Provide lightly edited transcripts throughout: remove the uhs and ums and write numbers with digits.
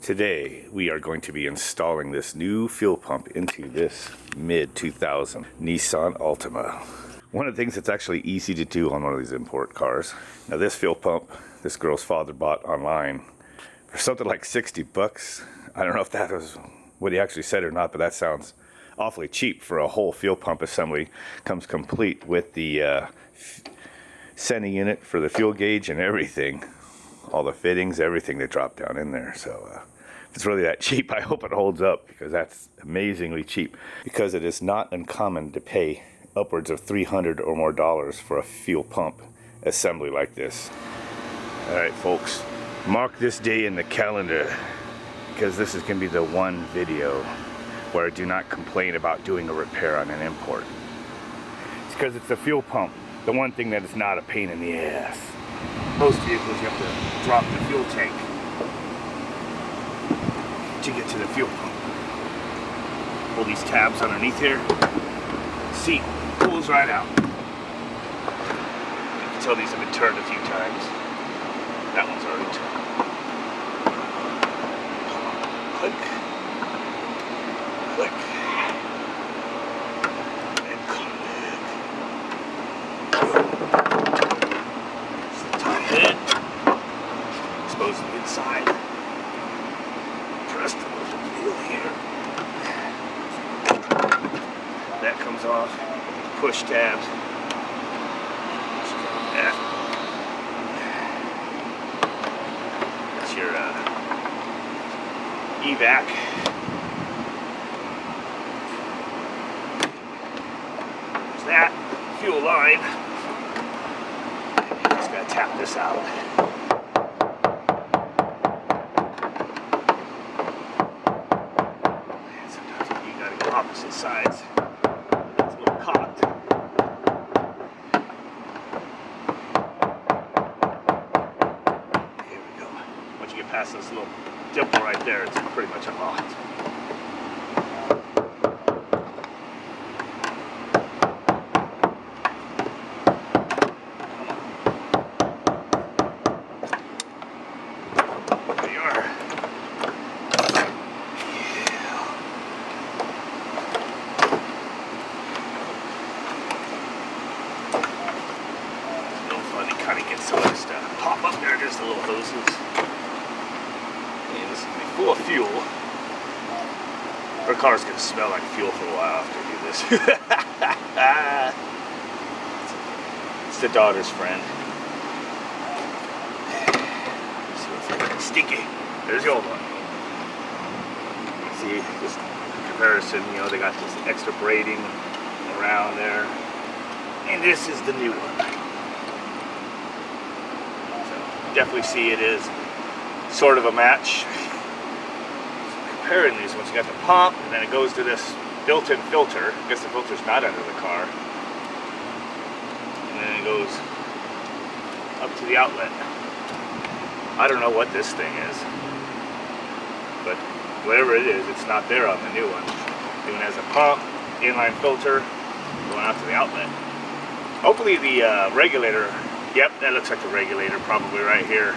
Today we are going to be installing this new fuel pump into this mid-2000 Nissan Altima. One of the things that's actually easy to do on one of these import cars. Now this fuel pump, this girl's father bought online for something like 60 bucks. I don't know if that was what he actually said or not, but that sounds awfully cheap for a whole fuel pump assembly. Comes complete with the Sony unit for the fuel gauge and everything. All the fittings, everything they dropped down in there. So if it's really that cheap, I hope it holds up, because that's amazingly cheap. Because it is not uncommon to pay upwards of $300 or more for a fuel pump assembly like this. All right, folks, mark this day in the calendar, because this is going to be the one video where I do not complain about doing a repair on an import. It's because it's the fuel pump, the one thing that is not a pain in the ass. Most vehicles you have to drop the fuel tank to get to the fuel pump. Pull these tabs underneath here. Seat pulls right out. You can tell these have been turned a few times. That one's already turned. Click. Click. Expose the inside. Press the little wheel here. That comes off. Push tabs. That's your evac. There's that fuel line. Just gotta tap this out. Opposite sides. It's a little cocked. Here we go. Once you get past this little dimple right there, it's pretty much unlocked. There you are. Kind of get some of this stuff pop up there, just the little hoses. And this is gonna be full of fuel. Our car's gonna smell like fuel for a while after we do this. It's the daughter's friend. Let's see what's like stinky. There's the old one. See, just comparison, you know, they got this extra braiding around there. And this is the new one. Definitely see it is sort of a match. Comparing these ones, you got the pump, and then it goes to this built-in filter. I guess the filter's not under the car. And then it goes up to the outlet. I don't know what this thing is, but whatever it is, it's not there on the new one. The new one has a pump, inline filter, going out to the outlet. Hopefully the regulator. Yep, that looks like the regulator, probably right here.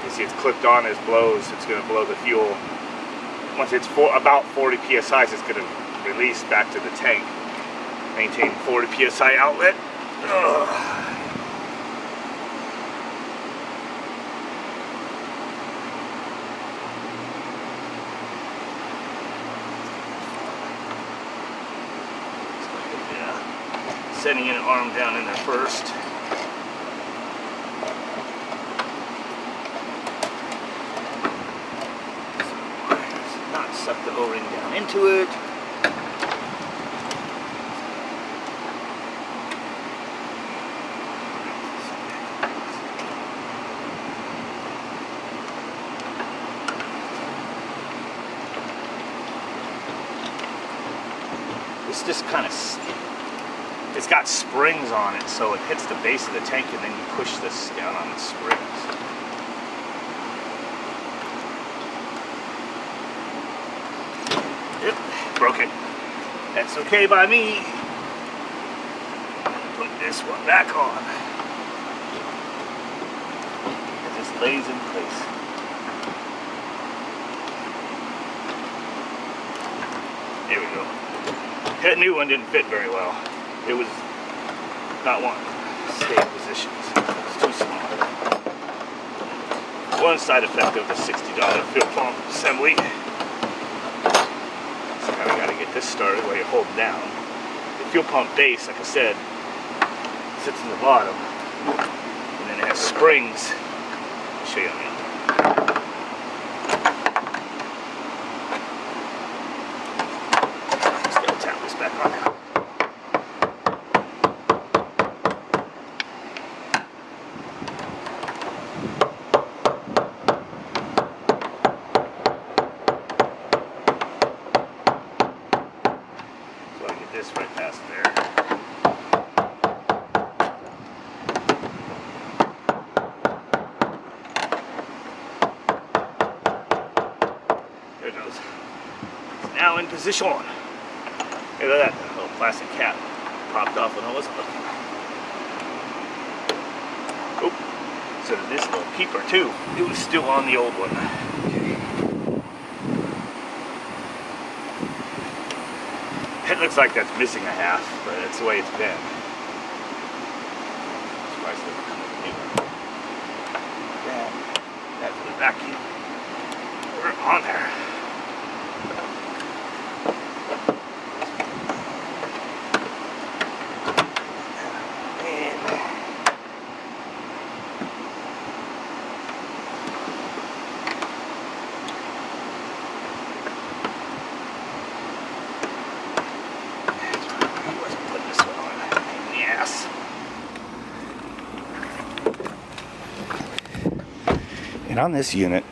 You see it's clipped on as blows. It's going to blow the fuel. Once it's about 40 psi, it's going to release back to the tank. Maintain 40 psi outlet. Ugh. Yeah. Sending an arm down in there first. Suck the O-ring down into it. This just kind of, it's got springs on it, so it hits the base of the tank and then you push this down on the springs. Broke it. That's okay by me. Put this one back on. It just lays in place. There we go. That new one didn't fit very well. It was not one. Stay in positions. It's too small. One side effect of the $60 fuel pump assembly. So now we got to get this started while you're holding down. The fuel pump base, like I said, sits in the bottom, and then it has springs. I'll show you on the other. Just gotta tap this back on now. So I get this right past there. There it goes. It's now in position. Look at that little plastic cap popped off when I wasn't looking. Oh, so this little peeper too. It was still on the old one. Okay. It looks like that's missing a half, but that's the way it's been. Surprised it didn't come with a new one. That's the vacuum. We're on there. And on this unit,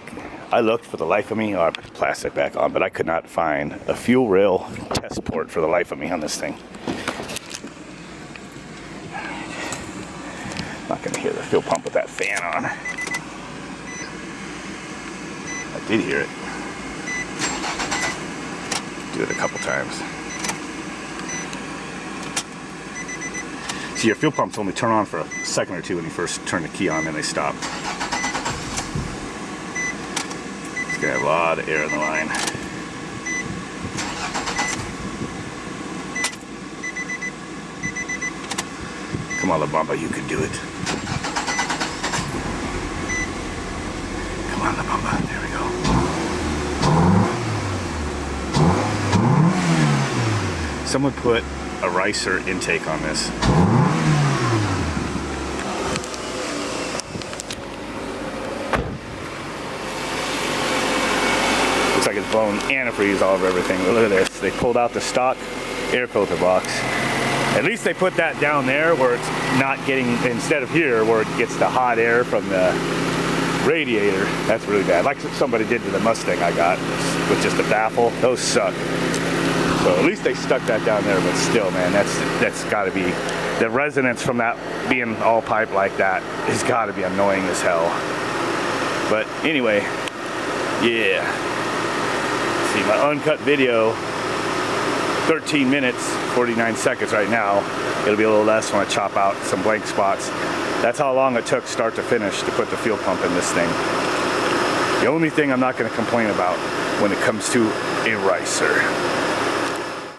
I looked for the life of me, plastic back on, but I could not find a fuel rail test port for the life of me on this thing. Not gonna hear the fuel pump with that fan on. I did hear it. Do it a couple times. See, your fuel pumps only turn on for a second or two when you first turn the key on, then they stop. It's gonna have a lot of air in the line. Come on, La Bamba, you can do it. Come on, La Bamba, there we go. Someone put a ricer intake on this. Looks like it's blown antifreeze all over everything. Look at this. They pulled out the stock air filter box. At least they put that down there where it's not getting, instead of here where it gets the hot air from the radiator. That's really bad. Like somebody did to the Mustang I got with just a baffle. Those suck. So at least they stuck that down there, but still, man, that's got to be, the resonance from that being all pipe like that has got to be annoying as hell. But anyway, yeah. See, my uncut video, 13 minutes, 49 seconds right now. It'll be a little less when I chop out some blank spots. That's how long it took start to finish to put the fuel pump in this thing. The only thing I'm not going to complain about when it comes to a ricer.